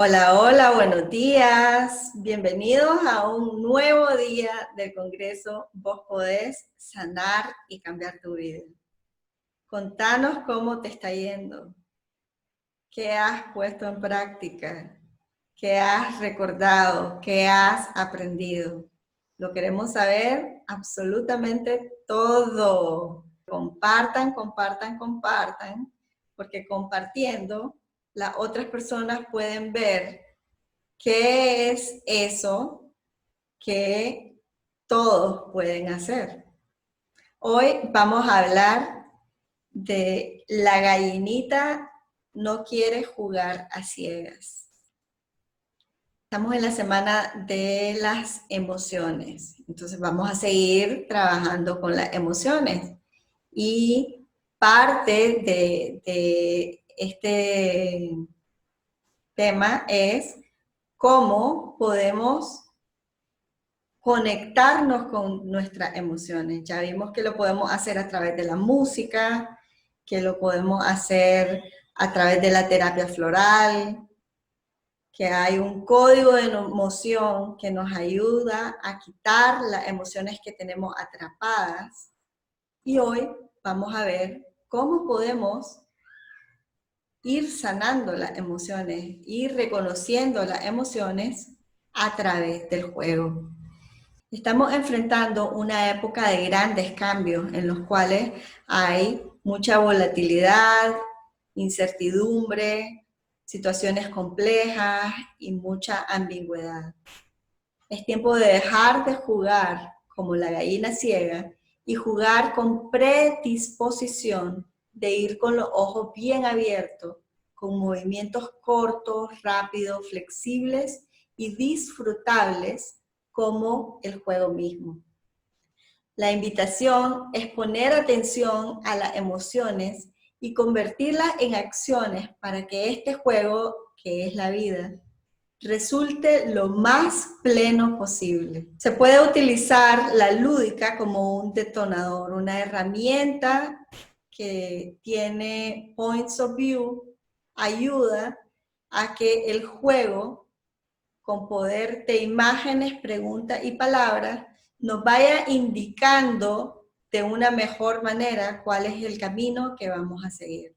Hola, hola, buenos días. Bienvenidos a un nuevo día del Congreso Vos Podés Sanar y Cambiar tu Vida. Contanos cómo te está yendo, qué has puesto en práctica, qué has recordado, qué has aprendido. Lo queremos saber absolutamente todo. Compartan, compartan, compartan, porque compartiendo las otras personas pueden ver ¿qué es eso que todos pueden hacer? Hoy vamos a hablar de la gallinita no quiere jugar a ciegas. Estamos en la semana de las emociones, entonces vamos a seguir trabajando con las emociones. Y parte de este tema es cómo podemos conectarnos con nuestras emociones. Ya vimos que lo podemos hacer a través de la música, que lo podemos hacer a través de la terapia floral, que hay un código de emoción que nos ayuda a quitar las emociones que tenemos atrapadas. Y hoy vamos a ver cómo podemos ir sanando las emociones, ir reconociendo las emociones a través del juego. Estamos enfrentando una época de grandes cambios en los cuales hay mucha volatilidad, incertidumbre, situaciones complejas y mucha ambigüedad. Es tiempo de dejar de jugar como la gallina ciega y jugar con predisposición de ir con los ojos bien abiertos, con movimientos cortos, rápidos, flexibles y disfrutables como el juego mismo. La invitación es poner atención a las emociones y convertirlas en acciones para que este juego, que es la vida, resulte lo más pleno posible. Se puede utilizar la lúdica como un detonador, una herramienta que tiene points of view, ayuda a que el juego, con poder de imágenes, preguntas y palabras, nos vaya indicando de una mejor manera cuál es el camino que vamos a seguir.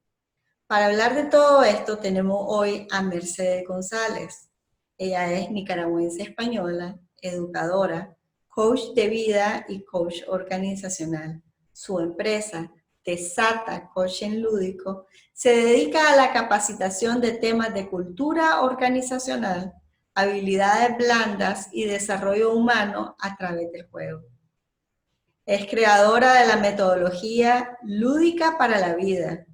Para hablar de todo esto tenemos hoy a Mercedes González. Ella es nicaragüense española, educadora, coach de vida y coach organizacional. Su empresa, Desata Coaching Lúdico, se dedica a la capacitación de temas de cultura organizacional, habilidades blandas y desarrollo humano a través del juego. Es creadora de la metodología Lúdica para la Vida,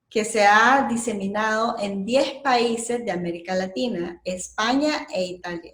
que se ha diseminado en 10 países de América Latina, España e Italia.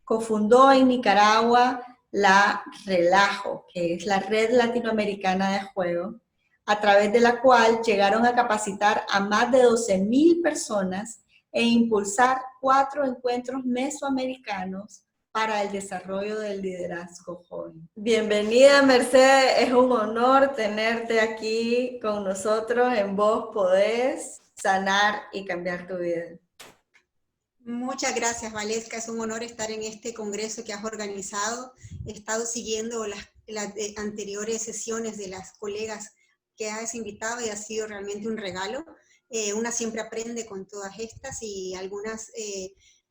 Cofundó en Nicaragua la Relajo, que es la Red Latinoamericana de Juego, a través de la cual llegaron a capacitar a más de 12,000 personas e impulsar 4 encuentros mesoamericanos para el desarrollo del liderazgo joven. Bienvenida, Mercedes, es un honor tenerte aquí con nosotros en Vos Podés Sanar y Cambiar tu Vida. Muchas gracias, Valesca. Es un honor estar en este congreso que has organizado. He estado siguiendo las anteriores sesiones de las colegas que has invitado y ha sido realmente un regalo. Una siempre aprende con todas estas y algunas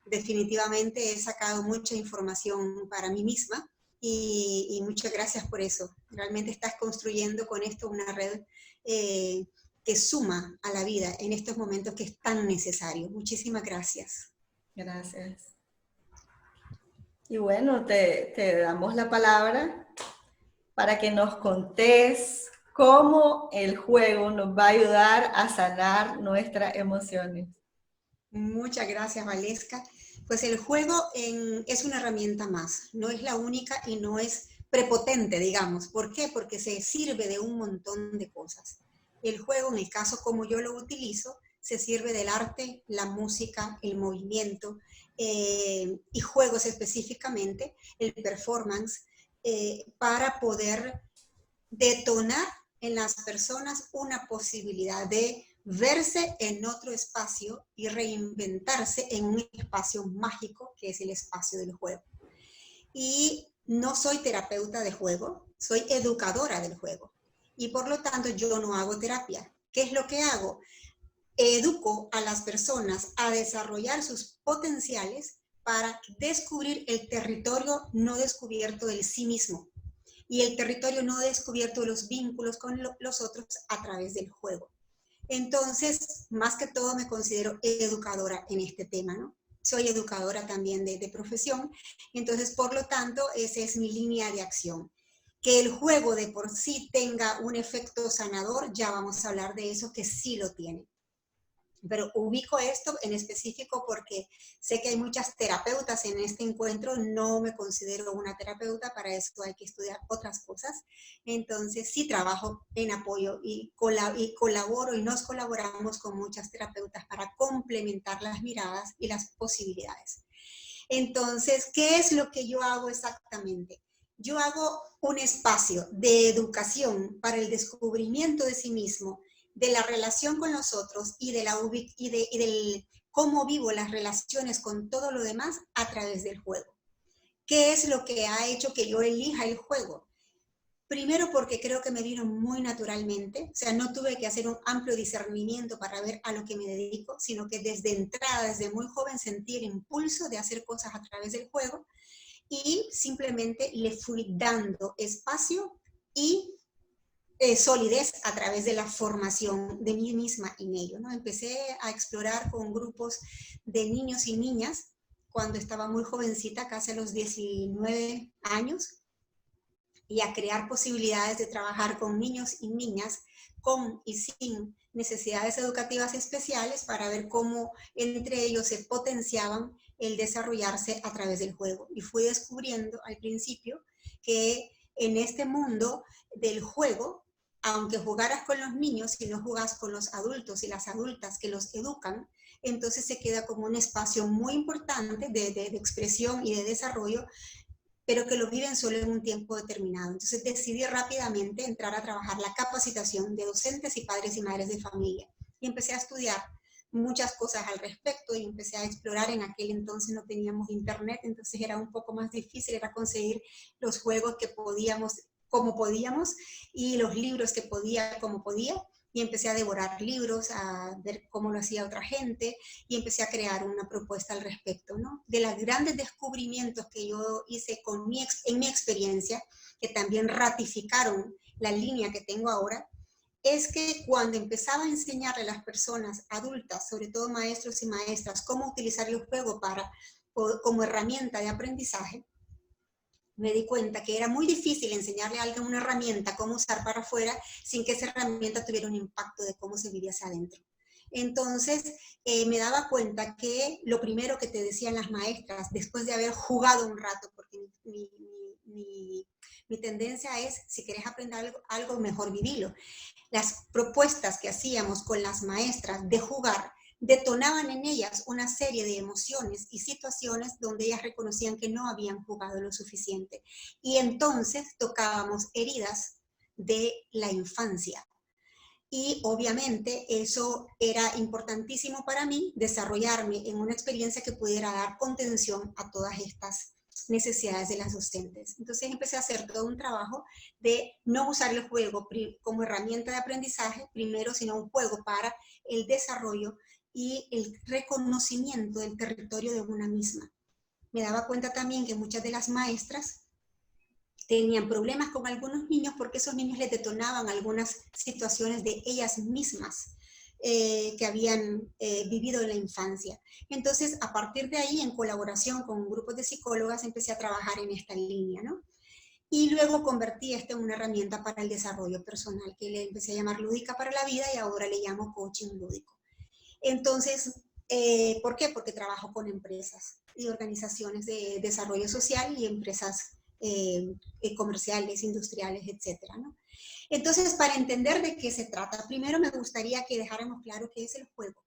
definitivamente he sacado mucha información para mí misma y muchas gracias por eso. Realmente estás construyendo con esto una red que suma a la vida en estos momentos que es tan necesario. Muchísimas gracias. Gracias. Y bueno, te damos la palabra para que nos contés cómo el juego nos va a ayudar a sanar nuestras emociones. Muchas gracias, Valesca. Pues el juego es una herramienta más, no es la única y no es prepotente, digamos. ¿Por qué? Porque se sirve de un montón de cosas. El juego, en el caso como yo lo utilizo, se sirve del arte, la música, el movimiento y juegos específicamente, el performance, para poder detonar en las personas una posibilidad de verse en otro espacio y reinventarse en un espacio mágico que es el espacio del juego. Y no soy terapeuta de juego, soy educadora del juego. Y por lo tanto yo no hago terapia. ¿Qué es lo que hago? Educo a las personas a desarrollar sus potenciales para descubrir el territorio no descubierto del sí mismo y el territorio no descubierto de los vínculos con los otros a través del juego. Entonces, más que todo me considero educadora en este tema, ¿no? Soy educadora también de profesión, entonces, por lo tanto, esa es mi línea de acción. Que el juego de por sí tenga un efecto sanador, ya vamos a hablar de eso, que sí lo tiene. Pero ubico esto en específico porque sé que hay muchas terapeutas en este encuentro, no me considero una terapeuta, para eso hay que estudiar otras cosas. Entonces sí trabajo en apoyo y colaboro y nos colaboramos con muchas terapeutas para complementar las miradas y las posibilidades. Entonces, ¿qué es lo que yo hago exactamente? Yo hago un espacio de educación para el descubrimiento de sí mismo, de la relación con los otros y del cómo vivo las relaciones con todo lo demás a través del juego. ¿Qué es lo que ha hecho que yo elija el juego? Primero porque creo que me vino muy naturalmente, o sea, no tuve que hacer un amplio discernimiento para ver a lo que me dedico, sino que desde entrada, desde muy joven, sentí el impulso de hacer cosas a través del juego y simplemente le fui dando espacio y solidez a través de la formación de mí misma en ello, ¿no? Empecé a explorar con grupos de niños y niñas cuando estaba muy jovencita, casi a los 19 años, y a crear posibilidades de trabajar con niños y niñas con y sin necesidades educativas especiales para ver cómo entre ellos se potenciaban el desarrollarse a través del juego. Y fui descubriendo al principio que en este mundo del juego, aunque jugaras con los niños, si no jugas con los adultos y las adultas que los educan, entonces se queda como un espacio muy importante de expresión y de desarrollo, pero que lo viven solo en un tiempo determinado. Entonces decidí rápidamente entrar a trabajar la capacitación de docentes y padres y madres de familia. Y empecé a estudiar muchas cosas al respecto y empecé a explorar. En aquel entonces no teníamos internet, entonces era un poco más difícil, era conseguir los juegos que podíamos, como podíamos, y los libros que podía, como podía. Y empecé a devorar libros, a ver cómo lo hacía otra gente, y empecé a crear una propuesta al respecto, ¿no? De los grandes descubrimientos que yo hice en mi experiencia, que también ratificaron la línea que tengo ahora, es que cuando empezaba a enseñarle a las personas adultas, sobre todo maestros y maestras, cómo utilizar el juego como herramienta de aprendizaje, me di cuenta que era muy difícil enseñarle a alguien una herramienta, cómo usar para afuera, sin que esa herramienta tuviera un impacto de cómo se vivía hacia adentro. Entonces, me daba cuenta que lo primero que te decían las maestras, después de haber jugado un rato, porque mi tendencia es, si querés aprender algo mejor vivilo. Las propuestas que hacíamos con las maestras de jugar detonaban en ellas una serie de emociones y situaciones donde ellas reconocían que no habían jugado lo suficiente. Y entonces tocábamos heridas de la infancia. Y obviamente eso era importantísimo para mí, desarrollarme en una experiencia que pudiera dar contención a todas estas necesidades de las docentes. Entonces empecé a hacer todo un trabajo de no usar el juego como herramienta de aprendizaje primero, sino un juego para el desarrollo y el reconocimiento del territorio de una misma. Me daba cuenta también que muchas de las maestras tenían problemas con algunos niños porque esos niños les detonaban algunas situaciones de ellas mismas que habían vivido en la infancia. Entonces, a partir de ahí, en colaboración con grupos de psicólogas, empecé a trabajar en esta línea, ¿no? Y luego convertí esto en una herramienta para el desarrollo personal, que le empecé a llamar Lúdica para la Vida y ahora le llamo Coaching Lúdico. Entonces, ¿por qué? Porque trabajo con empresas y organizaciones de desarrollo social y empresas comerciales, industriales, etcétera, ¿no? Entonces, para entender de qué se trata, primero me gustaría que dejáramos claro qué es el juego.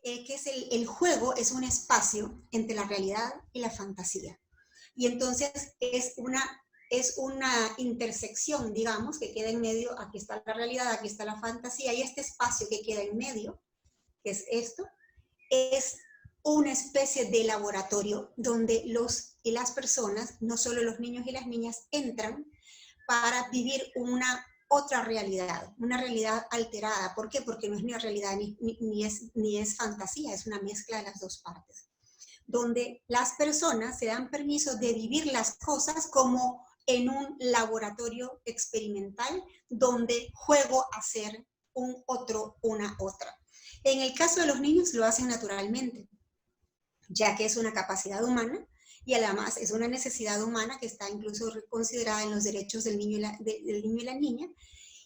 El juego es un espacio entre la realidad y la fantasía. Y entonces es una es una intersección, digamos, que queda en medio. Aquí está la realidad, aquí está la fantasía, y este espacio que queda en medio, que es esto, es una especie de laboratorio donde los y las personas, no solo los niños y las niñas, entran para vivir una otra realidad, una realidad alterada. ¿Por qué? Porque no es ni realidad ni es fantasía, es una mezcla de las dos partes, donde las personas se dan permiso de vivir las cosas como en un laboratorio experimental, donde juego a ser un otro, una otra. En el caso de los niños lo hacen naturalmente, ya que es una capacidad humana y además es una necesidad humana que está incluso considerada en los derechos del niño y la niña,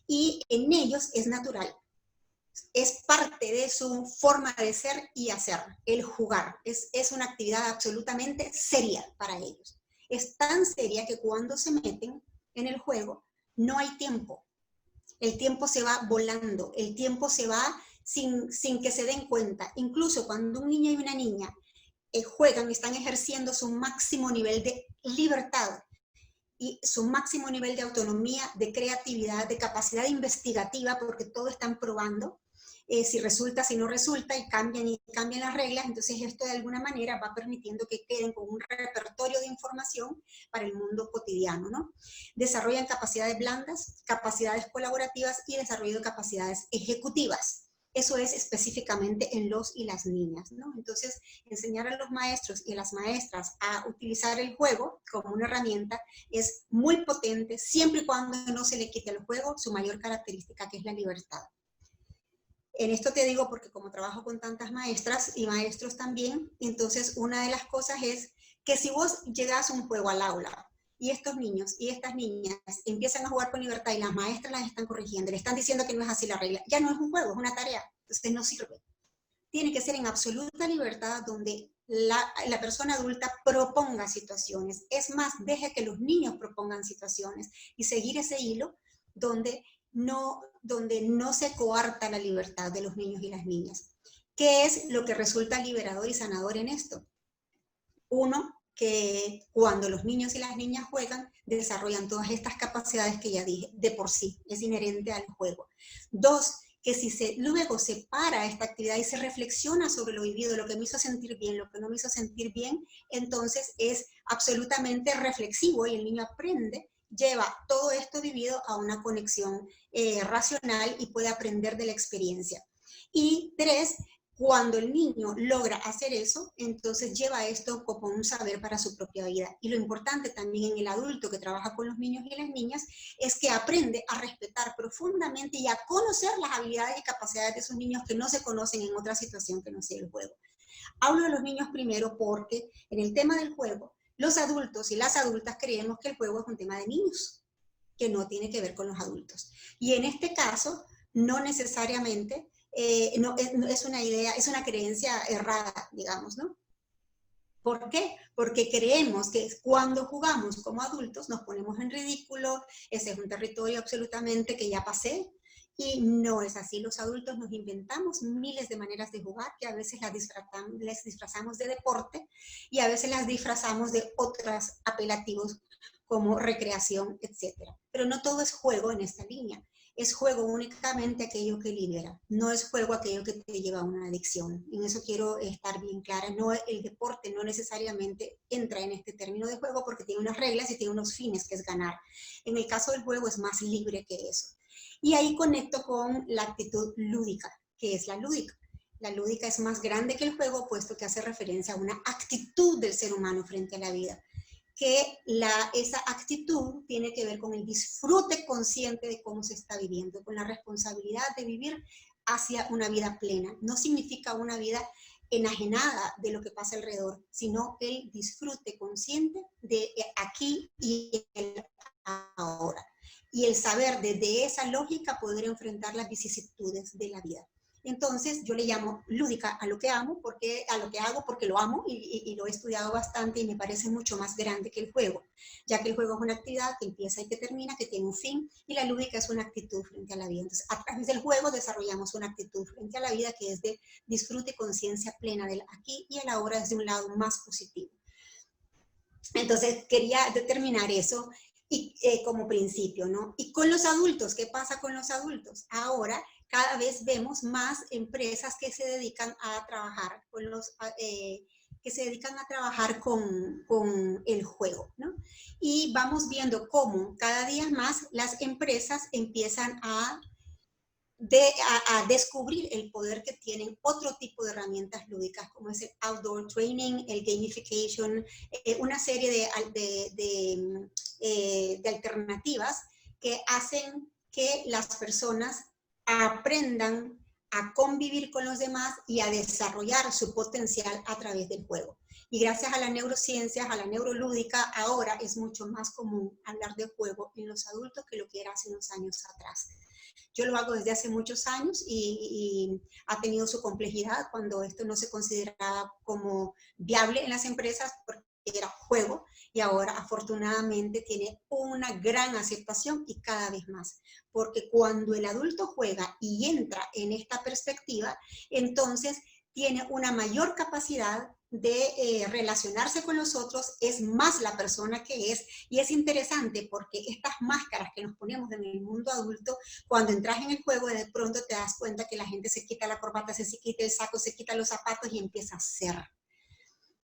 y en ellos es natural. Es parte de su forma de ser y hacer, el jugar. Es una actividad absolutamente seria para ellos. Es tan seria que cuando se meten en el juego no hay tiempo. El tiempo se va volando, el tiempo se va sin que se den cuenta. Incluso cuando un niño y una niña juegan, están ejerciendo su máximo nivel de libertad y su máximo nivel de autonomía, de creatividad, de capacidad investigativa, porque todo están probando, si resulta, si no resulta, y cambian las reglas. Entonces esto de alguna manera va permitiendo que queden con un repertorio de información para el mundo cotidiano, ¿no? Desarrollan capacidades blandas, capacidades colaborativas y desarrollo de capacidades ejecutivas. Eso es específicamente en los y las niñas, ¿no? Entonces, enseñar a los maestros y a las maestras a utilizar el juego como una herramienta es muy potente, siempre y cuando no se le quite al juego su mayor característica, que es la libertad. En esto te digo porque como trabajo con tantas maestras y maestros también, entonces una de las cosas es que si vos llegás a un juego al aula y estos niños y estas niñas empiezan a jugar con libertad y las maestras las están corrigiendo, le están diciendo que no es así la regla, ya no es un juego, es una tarea, entonces no sirve. Tiene que ser en absoluta libertad, donde la persona adulta proponga situaciones. Es más, deje que los niños propongan situaciones y seguir ese hilo donde no se coarta la libertad de los niños y las niñas. ¿Qué es lo que resulta liberador y sanador en esto? Uno, que cuando los niños y las niñas juegan, desarrollan todas estas capacidades que ya dije, de por sí, es inherente al juego. Dos, que si luego se para esta actividad y se reflexiona sobre lo vivido, lo que me hizo sentir bien, lo que no me hizo sentir bien, entonces es absolutamente reflexivo y el niño aprende, lleva todo esto vivido a una conexión racional y puede aprender de la experiencia. Y tres, cuando el niño logra hacer eso, entonces lleva esto como un saber para su propia vida. Y lo importante también en el adulto que trabaja con los niños y las niñas es que aprende a respetar profundamente y a conocer las habilidades y capacidades de esos niños que no se conocen en otra situación que no sea el juego. Hablo de los niños primero porque en el tema del juego, los adultos y las adultas creemos que el juego es un tema de niños, que no tiene que ver con los adultos. Y en este caso, no necesariamente no, es una idea, es una creencia errada, digamos, ¿no? ¿Por qué? Porque creemos que cuando jugamos como adultos nos ponemos en ridículo, ese es un territorio absolutamente que ya pasé, y no es así. Los adultos nos inventamos miles de maneras de jugar que a veces les disfrazamos de deporte y a veces las disfrazamos de otros apelativos como recreación, etc. Pero no todo es juego en esta línea. Es juego únicamente aquello que libera, no es juego aquello que te lleva a una adicción. En eso quiero estar bien clara. No, el deporte no necesariamente entra en este término de juego porque tiene unas reglas y tiene unos fines, que es ganar. En el caso del juego es más libre que eso. Y ahí conecto con la actitud lúdica, que es la lúdica. La lúdica es más grande que el juego, puesto que hace referencia a una actitud del ser humano frente a la vida, que esa actitud tiene que ver con el disfrute consciente de cómo se está viviendo, con la responsabilidad de vivir hacia una vida plena. No significa una vida enajenada de lo que pasa alrededor, sino el disfrute consciente de aquí y el ahora. Y el saber desde esa lógica poder enfrentar las vicisitudes de la vida. Entonces yo le llamo lúdica a lo que amo, a lo que hago porque lo amo y lo he estudiado bastante y me parece mucho más grande que el juego, ya que el juego es una actividad que empieza y que termina, que tiene un fin, y la lúdica es una actitud frente a la vida. Entonces a través del juego desarrollamos una actitud frente a la vida que es de disfrute y conciencia plena del aquí y el ahora desde un lado más positivo. Entonces quería determinar eso. Y como principio, ¿no? Y con los adultos, ¿qué pasa con los adultos? Ahora cada vez vemos más empresas que se dedican a trabajar con con el juego, ¿no? Y vamos viendo cómo cada día más las empresas empiezan a descubrir el poder que tienen otro tipo de herramientas lúdicas, como es el outdoor training, el gamification, una serie de alternativas que hacen que las personas aprendan a convivir con los demás y a desarrollar su potencial a través del juego. Y gracias a las neurociencias, a la neurolúdica, ahora es mucho más común hablar de juego en los adultos que lo que era hace unos años atrás. Yo lo hago desde hace muchos años y ha tenido su complejidad cuando esto no se consideraba como viable en las empresas porque era juego, y ahora afortunadamente tiene una gran aceptación y cada vez más. Porque cuando el adulto juega y entra en esta perspectiva, entonces tiene una mayor capacidad de relacionarse con los otros, es más la persona que es, y es interesante porque estas máscaras que nos ponemos en el mundo adulto, cuando entras en el juego de pronto te das cuenta que la gente se quita la corbata, se quita el saco, se quita los zapatos y empieza a ser.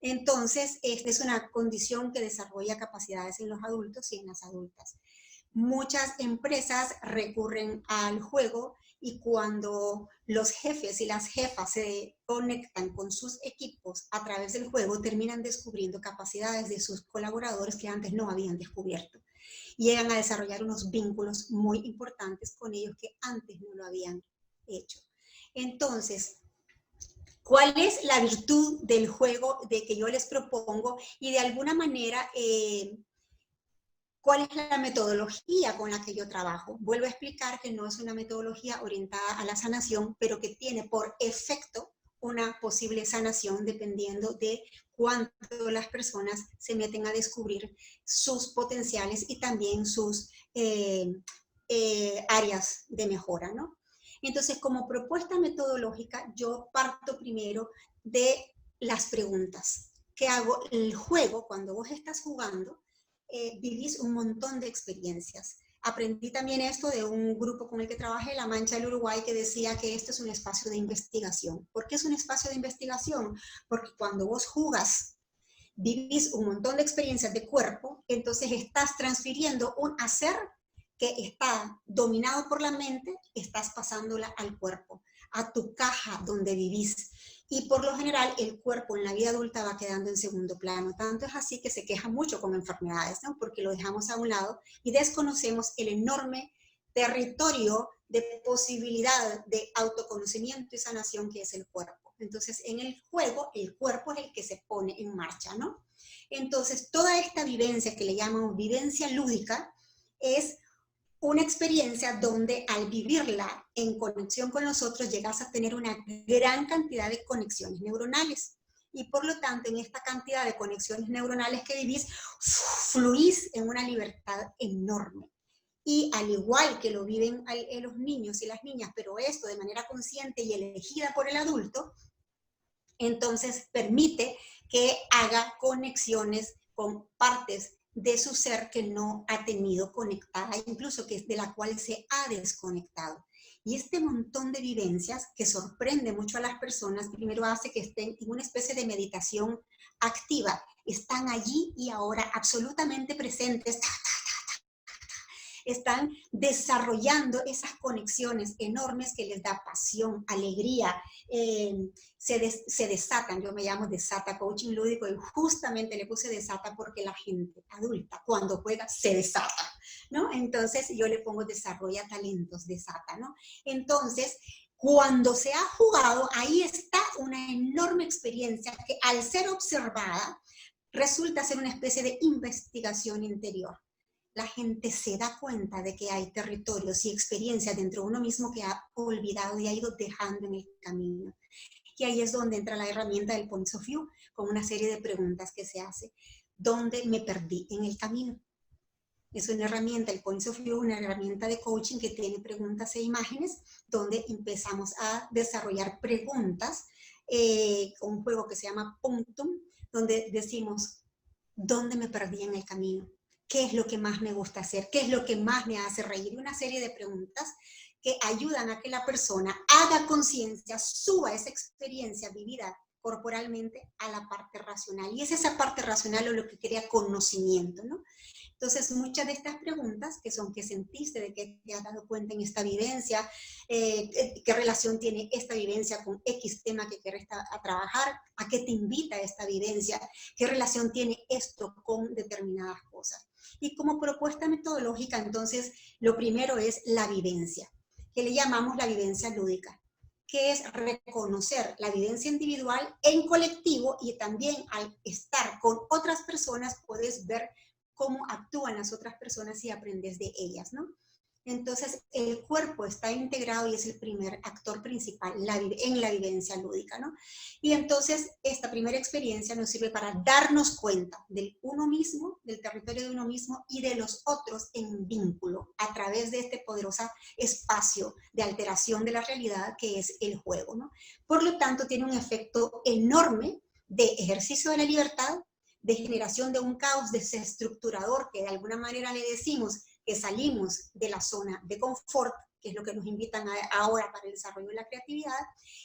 Entonces, esta es una condición que desarrolla capacidades en los adultos y en las adultas. Muchas empresas recurren al juego y cuando los jefes y las jefas se conectan con sus equipos a través del juego, terminan descubriendo capacidades de sus colaboradores que antes no habían descubierto. Y llegan a desarrollar unos vínculos muy importantes con ellos que antes no lo habían hecho. Entonces, ¿cuál es la virtud del juego de que yo les propongo? Y de alguna manera, ¿cuál es la metodología con la que yo trabajo? Vuelvo a explicar que no es una metodología orientada a la sanación, pero que tiene por efecto una posible sanación dependiendo de cuánto las personas se meten a descubrir sus potenciales y también sus áreas de mejora, ¿no? Entonces, como propuesta metodológica, yo parto primero de las preguntas. ¿Qué hago? El juego, cuando vos estás jugando, vivís un montón de experiencias. Aprendí también esto de un grupo con el que trabajé, La Mancha del Uruguay, que decía que esto es un espacio de investigación. ¿Por qué es un espacio de investigación? Porque cuando vos jugas, vivís un montón de experiencias de cuerpo, entonces estás transfiriendo un hacer que está dominado por la mente, estás pasándola al cuerpo, a tu caja donde vivís. Y por lo general el cuerpo en la vida adulta va quedando en segundo plano. Tanto es así que se queja mucho con enfermedades, ¿no? Porque lo dejamos a un lado y desconocemos el enorme territorio de posibilidad de autoconocimiento y sanación que es el cuerpo. Entonces, en el juego, el cuerpo es el que se pone en marcha, ¿no? Entonces, toda esta vivencia que le llamamos vivencia lúdica es una experiencia donde al vivirla en conexión con los otros llegas a tener una gran cantidad de conexiones neuronales. Y por lo tanto, en esta cantidad de conexiones neuronales que vivís, fluís en una libertad enorme. Y al igual que lo viven los niños y las niñas, pero esto de manera consciente y elegida por el adulto, entonces permite que haga conexiones con partes de su ser que no ha tenido conectada, incluso que es de la cual se ha desconectado. Y este montón de vivencias que sorprende mucho a las personas, primero hace que estén en una especie de meditación activa, están allí y ahora absolutamente presentes, están desarrollando esas conexiones enormes que les da pasión, alegría, se desatan. Yo me llamo Desata Coaching Lúdico y justamente le puse desata porque la gente adulta cuando juega se desata, ¿no? Entonces yo le pongo desarrolla talentos, desata, ¿no? Entonces, cuando se ha jugado, ahí está una enorme experiencia que al ser observada resulta ser una especie de investigación interior. La gente se da cuenta de que hay territorios y experiencias dentro de uno mismo que ha olvidado y ha ido dejando en el camino. Y ahí es donde entra la herramienta del Points of View, con una serie de preguntas que se hace. ¿Dónde me perdí en el camino? Es una herramienta, el Points of View, una herramienta de coaching que tiene preguntas e imágenes, donde empezamos a desarrollar preguntas con un juego que se llama Punctum, donde decimos, ¿dónde me perdí en el camino? ¿Qué es lo que más me gusta hacer? ¿Qué es lo que más me hace reír? Y una serie de preguntas que ayudan a que la persona haga conciencia, suba esa experiencia vivida corporalmente a la parte racional. Y es esa parte racional lo que crea conocimiento, ¿no? Entonces, muchas de estas preguntas, que son qué sentiste, de qué te has dado cuenta en esta vivencia, qué relación tiene esta vivencia con X tema que quieres a trabajar, a qué te invita esta vivencia, qué relación tiene esto con determinadas cosas. Y como propuesta metodológica, entonces, lo primero es la vivencia, que le llamamos la vivencia lúdica, que es reconocer la vivencia individual en colectivo, y también al estar con otras personas puedes ver cómo actúan las otras personas y aprendes de ellas, ¿no? Entonces, el cuerpo está integrado y es el primer actor principal en la vivencia lúdica, ¿no? Y entonces, esta primera experiencia nos sirve para darnos cuenta del uno mismo, del territorio de uno mismo y de los otros en vínculo, a través de este poderoso espacio de alteración de la realidad que es el juego, ¿no? Por lo tanto, tiene un efecto enorme de ejercicio de la libertad, de generación de un caos desestructurador, que de alguna manera le decimos que salimos de la zona de confort, que es lo que nos invitan ahora para el desarrollo de la creatividad,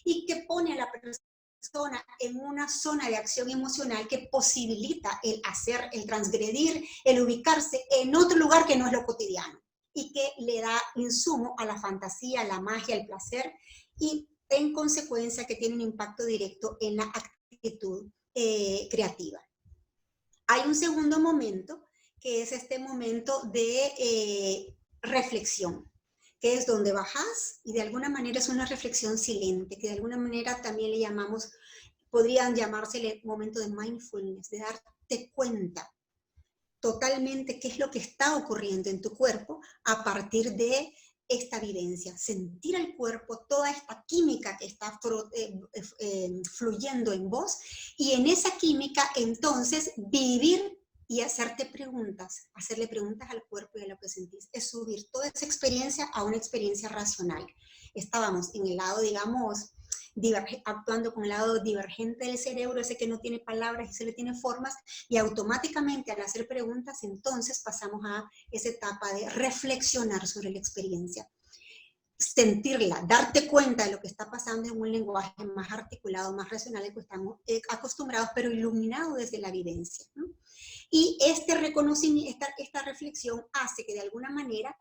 y que pone a la persona en una zona de acción emocional que posibilita el hacer, el transgredir, el ubicarse en otro lugar que no es lo cotidiano, y que le da insumo a la fantasía, a la magia, al placer, y en consecuencia que tiene un impacto directo en la actitud creativa. Hay un segundo momento, que es este momento de reflexión, que es donde bajas y de alguna manera es una reflexión silente, que de alguna manera también le llamamos, podrían llamársele momento de mindfulness, de darte cuenta totalmente qué es lo que está ocurriendo en tu cuerpo a partir de esta vivencia, sentir el cuerpo, toda esta química que está fluyendo en vos, y en esa química entonces vivir y hacerte preguntas, hacerle preguntas al cuerpo y a lo que sentís, es subir toda esa experiencia a una experiencia racional. Estábamos en el lado, digamos, actuando con el lado divergente del cerebro, ese que no tiene palabras y se le tiene formas, y automáticamente al hacer preguntas, entonces pasamos a esa etapa de reflexionar sobre la experiencia, sentirla, darte cuenta de lo que está pasando en un lenguaje más articulado, más racional, al que estamos acostumbrados, pero iluminado desde la vivencia, ¿no? Y este reconocimiento, esta reflexión hace que de alguna manera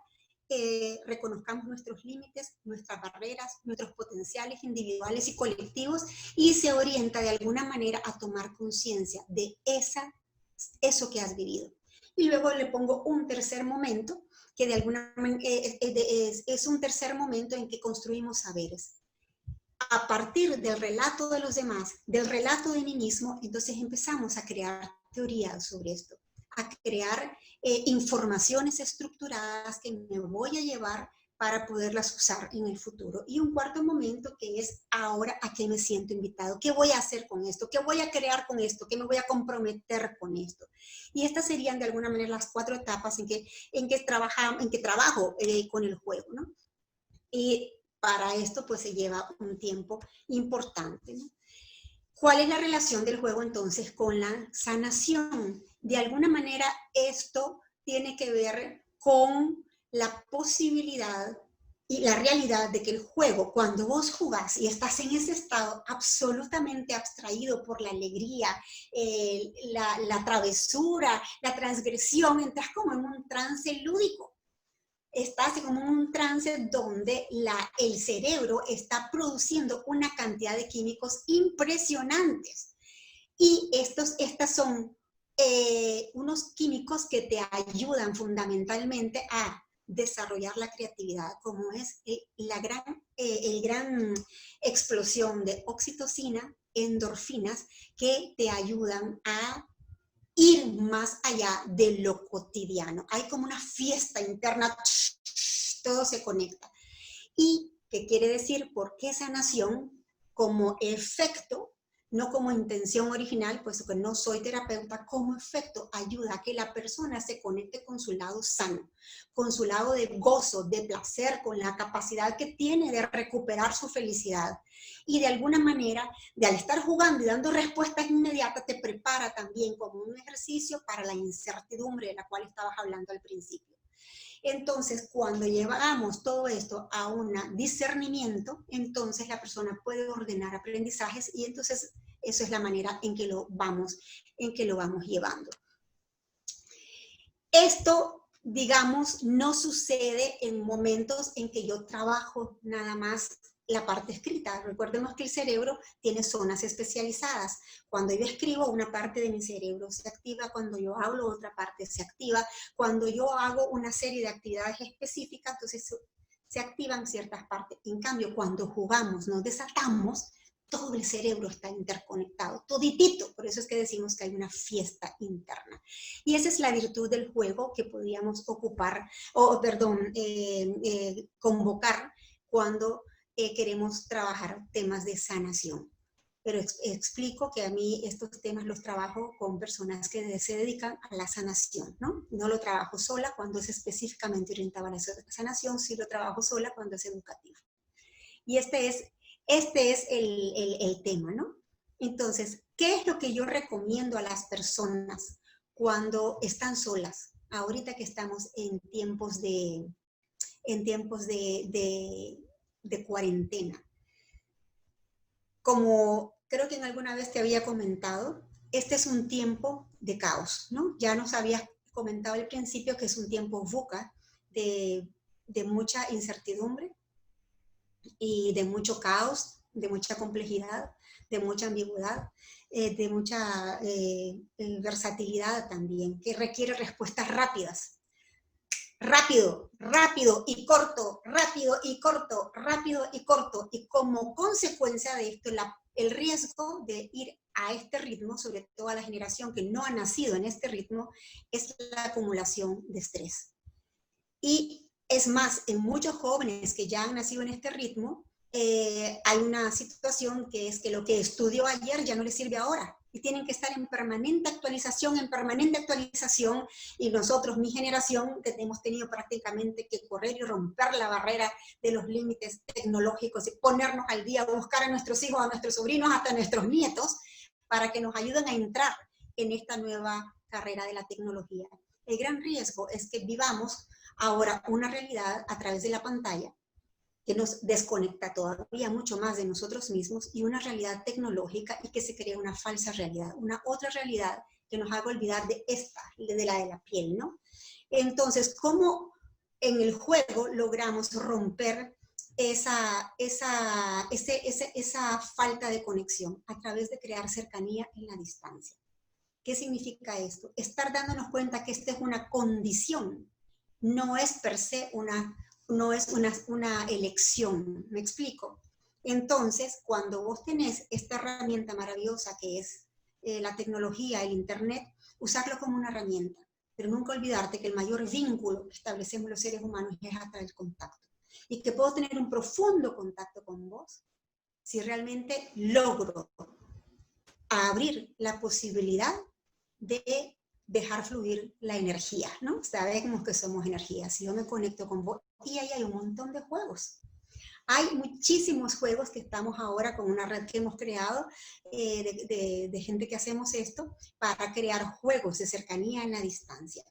reconozcamos nuestros límites, nuestras barreras, nuestros potenciales individuales y colectivos, y se orienta de alguna manera a tomar conciencia de eso que has vivido. Y luego le pongo un tercer momento, que de alguna manera es un tercer momento en que construimos saberes. A partir del relato de los demás, del relato de mí mismo, entonces empezamos a crear teorías sobre esto, a crear informaciones estructuradas que me voy a llevar para poderlas usar en el futuro. Y un cuarto momento que es ahora a qué me siento invitado, qué voy a hacer con esto, qué voy a crear con esto, qué me voy a comprometer con esto. Y estas serían de alguna manera las 4 etapas en que trabajo con el juego, ¿no? Y para esto pues se lleva un tiempo importante, ¿no? ¿Cuál es la relación del juego entonces con la sanación? De alguna manera esto tiene que ver con la posibilidad y la realidad de que el juego, cuando vos jugás y estás en ese estado absolutamente abstraído por la alegría, la travesura, la transgresión, entras como en un trance lúdico. Estás como en un trance donde el cerebro está produciendo una cantidad de químicos impresionantes. Y estos son unos químicos que te ayudan fundamentalmente a desarrollar la creatividad, como es el gran explosión de oxitocina, endorfinas, que te ayudan a ir más allá de lo cotidiano. Hay como una fiesta interna, todo se conecta. ¿Y qué quiere decir? Porque sanación, como efecto, no como intención original, puesto que no soy terapeuta, como efecto ayuda a que la persona se conecte con su lado sano, con su lado de gozo, de placer, con la capacidad que tiene de recuperar su felicidad. Y de alguna manera, de al estar jugando y dando respuestas inmediatas, te prepara también como un ejercicio para la incertidumbre de la cual estabas hablando al principio. Entonces, cuando llevamos todo esto a un discernimiento, entonces la persona puede ordenar aprendizajes y entonces eso es la manera en que lo vamos llevando. Esto, digamos, no sucede en momentos en que yo trabajo nada más la parte escrita. Recordemos que el cerebro tiene zonas especializadas. Cuando yo escribo, una parte de mi cerebro se activa. Cuando yo hablo, otra parte se activa. Cuando yo hago una serie de actividades específicas, entonces se activan ciertas partes. En cambio, cuando jugamos, nos desatamos, todo el cerebro está interconectado, toditito. Por eso es que decimos que hay una fiesta interna. Y esa es la virtud del juego que podríamos convocar cuando queremos trabajar temas de sanación. Pero explico que a mí estos temas los trabajo con personas que se dedican a la sanación, ¿no? No lo trabajo sola cuando es específicamente orientado a la sanación, sí lo trabajo sola cuando es educativo. Y este es el tema, ¿no? Entonces, ¿qué es lo que yo recomiendo a las personas cuando están solas? Ahorita que estamos en tiempos de cuarentena. Como creo que en alguna vez te había comentado, este es un tiempo de caos, ¿no? Ya nos habías comentado al principio que es un tiempo VUCA, de mucha incertidumbre y de mucho caos, de mucha complejidad, de mucha ambigüedad, de mucha versatilidad también, que requiere respuestas rápidas. Rápido, rápido y corto, rápido y corto, rápido y corto. Y como consecuencia de esto, el riesgo de ir a este ritmo, sobre todo a la generación que no ha nacido en este ritmo, es la acumulación de estrés. Y es más, en muchos jóvenes que ya han nacido en este ritmo, hay una situación que es que lo que estudió ayer ya no les sirve ahora. Y tienen que estar en permanente actualización, y nosotros, mi generación, que hemos tenido prácticamente que correr y romper la barrera de los límites tecnológicos y ponernos al día, buscar a nuestros hijos, a nuestros sobrinos, hasta a nuestros nietos, para que nos ayuden a entrar en esta nueva carrera de la tecnología. El gran riesgo es que vivamos ahora una realidad a través de la pantalla que nos desconecta todavía mucho más de nosotros mismos y una realidad tecnológica y que se crea una falsa realidad, una otra realidad que nos haga olvidar de esta, de la piel, ¿no? Entonces, ¿cómo en el juego logramos romper esa falta de conexión? A través de crear cercanía en la distancia. ¿Qué significa esto? Estar dándonos cuenta que esta es una condición, no es per se una elección. ¿Me explico? Entonces, cuando vos tenés esta herramienta maravillosa que es la tecnología, el internet, usarlo como una herramienta, pero nunca olvidarte que el mayor vínculo que establecemos los seres humanos es a través del contacto. Y que puedo tener un profundo contacto con vos si realmente logro abrir la posibilidad de dejar fluir la energía, ¿no? Sabemos que somos energía. Si yo me conecto con vos, y ahí hay un montón de juegos. Hay muchísimos juegos que estamos ahora con una red que hemos creado de gente que hacemos esto para crear juegos de cercanía en la distancia.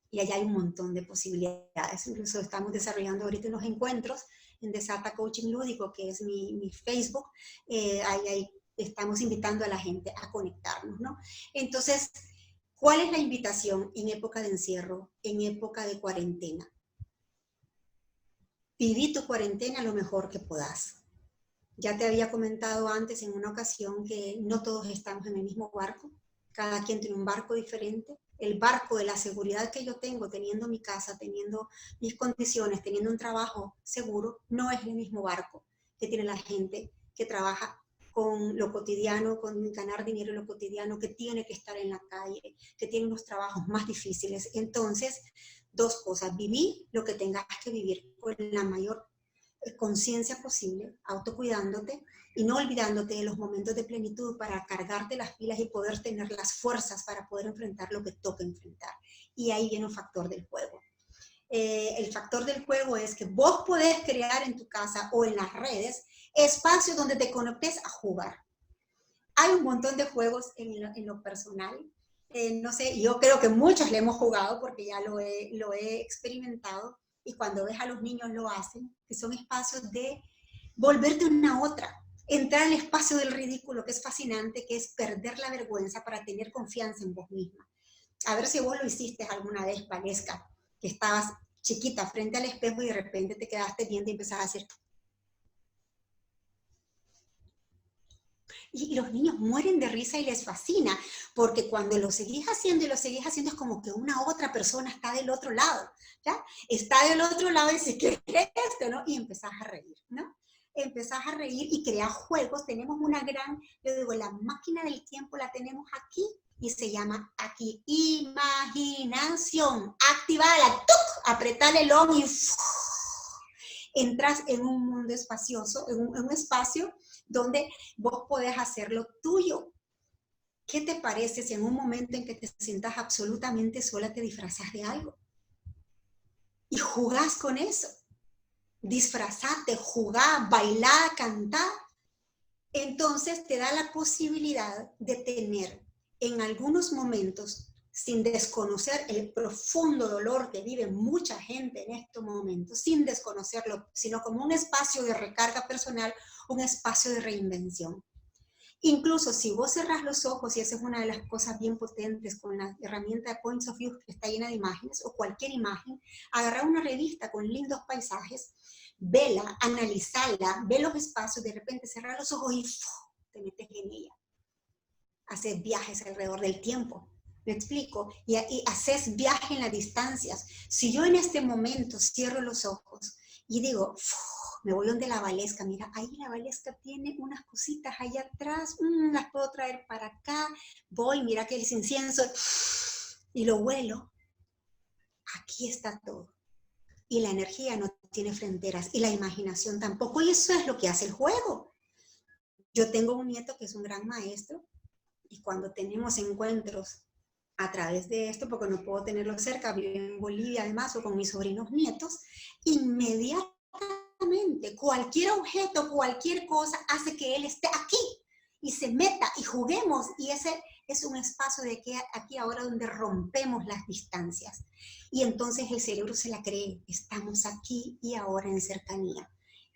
Y allá hay un montón de posibilidades. Incluso estamos desarrollando ahorita unos encuentros en Desata Coaching Lúdico, que es mi Facebook. Ahí estamos invitando a la gente a conectarnos, ¿no? Entonces, ¿cuál es la invitación en época de encierro, en época de cuarentena? Viví tu cuarentena lo mejor que podás. Ya te había comentado antes en una ocasión que no todos estamos en el mismo barco. Cada quien tiene un barco diferente. El barco de la seguridad que yo tengo, teniendo mi casa, teniendo mis condiciones, teniendo un trabajo seguro, no es el mismo barco que tiene la gente que trabaja con lo cotidiano, con ganar dinero en lo cotidiano, que tiene que estar en la calle, que tiene unos trabajos más difíciles. Entonces, dos cosas: viví lo que tengas que vivir con la mayor conciencia posible, autocuidándote y no olvidándote de los momentos de plenitud para cargarte las pilas y poder tener las fuerzas para poder enfrentar lo que toca enfrentar. Y ahí viene un factor del juego. El factor del juego es que vos podés crear en tu casa o en las redes espacios donde te conectes a jugar. Hay un montón de juegos en lo personal. No sé, yo creo que muchos le hemos jugado porque ya lo he experimentado, y cuando ves a los niños lo hacen, que son espacios de volverte una otra, entrar al espacio del ridículo, que es fascinante, que es perder la vergüenza para tener confianza en vos misma. A ver si vos lo hiciste alguna vez, Valesca, que estabas chiquita frente al espejo y de repente te quedaste viendo y empezabas a hacer. Y los niños mueren de risa y les fascina, porque cuando lo seguís haciendo y lo seguís haciendo es como que una otra persona está del otro lado, ¿ya? Está del otro lado y dice, ¿qué es esto, no? Y empezás a reír, ¿no? Empezás a reír y crear juegos. Tenemos una gran, yo digo, la máquina del tiempo la tenemos aquí y se llama aquí imaginación. Activala, ¡tuc! Apretale el on y entras en un mundo espacioso, en un espacio donde vos podés hacer lo tuyo. ¿Qué te parece si en un momento en que te sientas absolutamente sola te disfrazas de algo? Y jugás con eso. Disfrazate, jugá, bailá, cantá. Entonces te da la posibilidad de tener en algunos momentos, sin desconocer el profundo dolor que vive mucha gente en estos momentos, sin desconocerlo, sino como un espacio de recarga personal, un espacio de reinvención. Incluso si vos cerrás los ojos, y esa es una de las cosas bien potentes con la herramienta de Points of View, que está llena de imágenes, o cualquier imagen, agarrar una revista con lindos paisajes, vela, analizarla, ve los espacios, de repente cerrar los ojos y te metes en ella. Haces viajes alrededor del tiempo. ¿Me explico? Y haces viaje en las distancias. Si yo en este momento cierro los ojos y digo, me voy donde la Valesca, mira, ahí la Valesca tiene unas cositas allá atrás, las puedo traer para acá, voy, mira que el incienso, y lo huelo. Aquí está todo. Y la energía no tiene fronteras, y la imaginación tampoco, y eso es lo que hace el juego. Yo tengo un nieto que es un gran maestro, y cuando tenemos encuentros a través de esto, porque no puedo tenerlo cerca, vivo en Bolivia además, o con mis sobrinos nietos, inmediatamente cualquier objeto, cualquier cosa hace que él esté aquí y se meta y juguemos, y ese es un espacio de aquí ahora donde rompemos las distancias, y entonces el cerebro se la cree, estamos aquí y ahora en cercanía.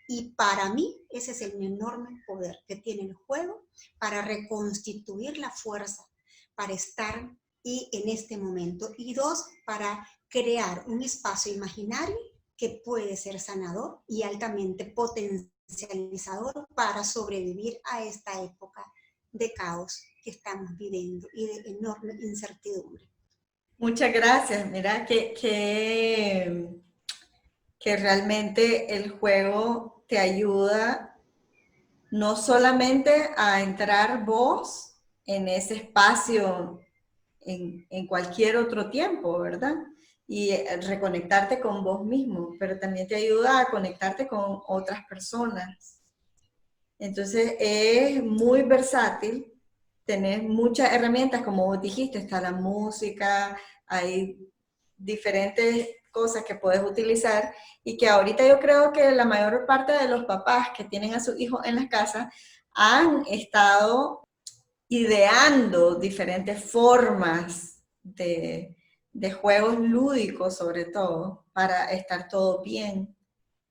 Y para mí ese es el enorme poder que tiene el juego para reconstituir la fuerza, para estar y en este momento. Y dos, para crear un espacio imaginario que puede ser sanador y altamente potencializador para sobrevivir a esta época de caos que estamos viviendo y de enorme incertidumbre. Muchas gracias. Mira que realmente el juego te ayuda no solamente a entrar vos en ese espacio en cualquier otro tiempo, ¿verdad? Y reconectarte con vos mismo, pero también te ayuda a conectarte con otras personas. Entonces es muy versátil, tenés muchas herramientas, como vos dijiste, está la música, hay diferentes cosas que puedes utilizar, y que ahorita yo creo que la mayor parte de los papás que tienen a sus hijos en las casas han estado ideando diferentes formas de juegos lúdicos, sobre todo, para estar todo bien.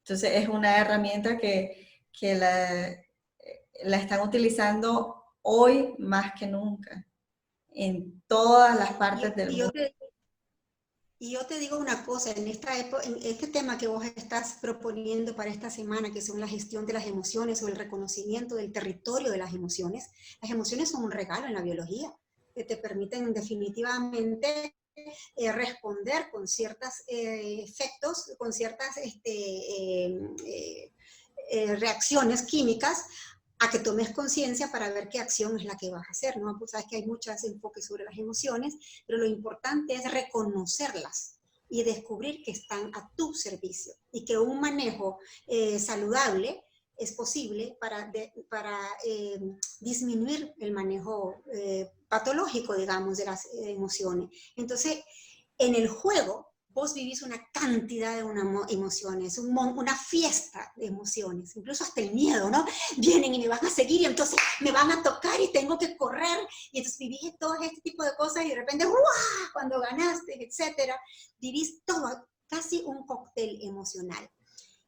Entonces es una herramienta que la están utilizando hoy más que nunca, en todas las partes del mundo. Y yo te digo una cosa, en esta época, en este tema que vos estás proponiendo para esta semana, que son la gestión de las emociones o el reconocimiento del territorio de las emociones son un regalo en la biología, que te permiten definitivamente responder con ciertos efectos, con ciertas reacciones químicas, a que tomes conciencia para ver qué acción es la que vas a hacer, ¿no? Pues sabes que hay muchos enfoques sobre las emociones, pero lo importante es reconocerlas, y descubrir que están a tu servicio y que un manejo saludable es posible para disminuir el manejo patológico, digamos, de las emociones. Entonces, en el juego, vos vivís una cantidad de emociones, una fiesta de emociones, incluso hasta el miedo, ¿no? Vienen y me van a seguir y entonces me van a tocar y tengo que correr, y entonces vivís todo este tipo de cosas y de repente, ¡guau!, cuando ganaste, etcétera, vivís todo, casi un cóctel emocional.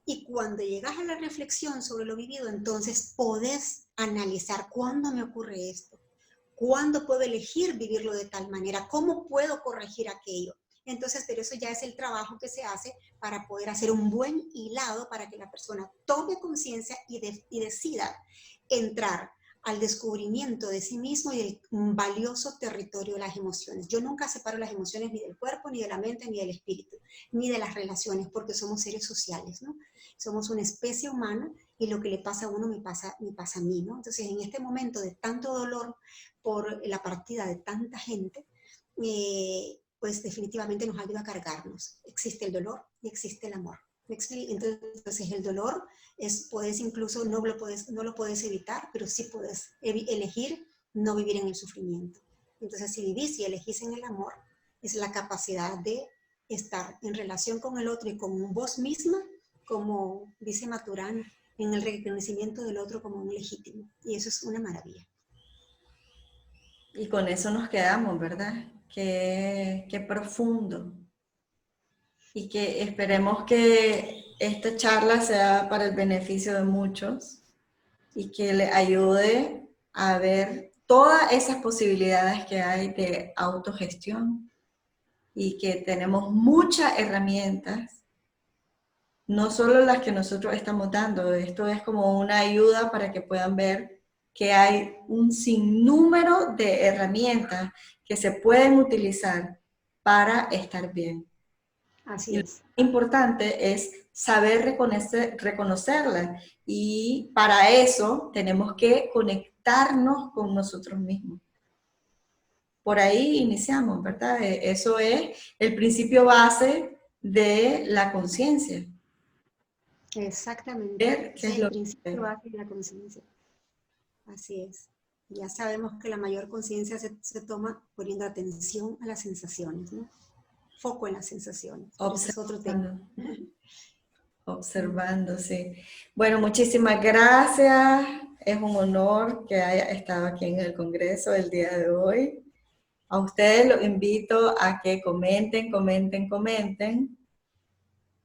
Y cuando llegas a la reflexión sobre lo vivido, entonces podés analizar cuándo me ocurre esto, cuándo puedo elegir vivirlo de tal manera, cómo puedo corregir aquello. Entonces, pero eso ya es el trabajo que se hace para poder hacer un buen hilado para que la persona tome conciencia y decida entrar al descubrimiento de sí mismo y del valioso territorio de las emociones. Yo nunca separo las emociones ni del cuerpo, ni de la mente, ni del espíritu, ni de las relaciones, porque somos seres sociales, ¿no? Somos una especie humana y lo que le pasa a uno me pasa a mí, ¿no? Entonces, en este momento de tanto dolor por la partida de tanta gente, pues definitivamente nos ayuda a cargarnos. Existe el dolor y existe el amor. Entonces el dolor puedes incluso, no lo puedes evitar, pero sí puedes elegir no vivir en el sufrimiento. Entonces si vivís y elegís en el amor, es la capacidad de estar en relación con el otro y con vos misma, como dice Maturana, en el reconocimiento del otro como un legítimo. Y eso es una maravilla. Y con eso nos quedamos, ¿verdad? Qué profundo. Y que esperemos que esta charla sea para el beneficio de muchos y que le ayude a ver todas esas posibilidades que hay de autogestión y que tenemos muchas herramientas, no solo las que nosotros estamos dando. Esto es como una ayuda para que puedan ver que hay un sinnúmero de herramientas que se pueden utilizar para estar bien. Así Y lo es. importante es saber reconocerla, y para eso tenemos que conectarnos con nosotros mismos. Por ahí iniciamos, ¿verdad? Eso es el principio base de la conciencia. Exactamente. ¿Qué Ese es es el lo principio que... básico de la conciencia. Así es. Ya sabemos que la mayor conciencia se toma poniendo atención a las sensaciones, ¿no? Foco en las sensaciones. Pero ese es otro tema. Observando, sí. Bueno, muchísimas gracias. Es un honor que haya estado aquí en el Congreso el día de hoy. A ustedes los invito a que comenten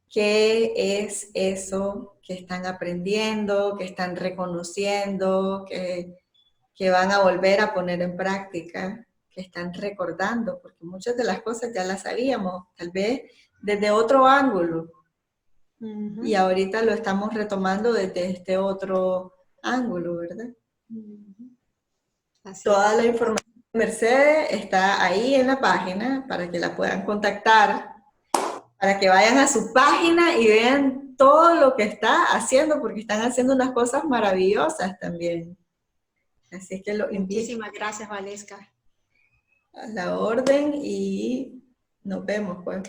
qué es eso que están aprendiendo, que están reconociendo, que van a volver a poner en práctica, que están recordando, porque muchas de las cosas ya las sabíamos, tal vez desde otro ángulo. Uh-huh. Y ahorita lo estamos retomando desde este otro ángulo, ¿verdad? Uh-huh. Toda la información de Mercedes está ahí en la página para que la puedan contactar, para que vayan a su página y vean todo lo que está haciendo, porque están haciendo unas cosas maravillosas también. Así que lo invito. Muchísimas gracias, Valesca. A la orden y nos vemos, pues.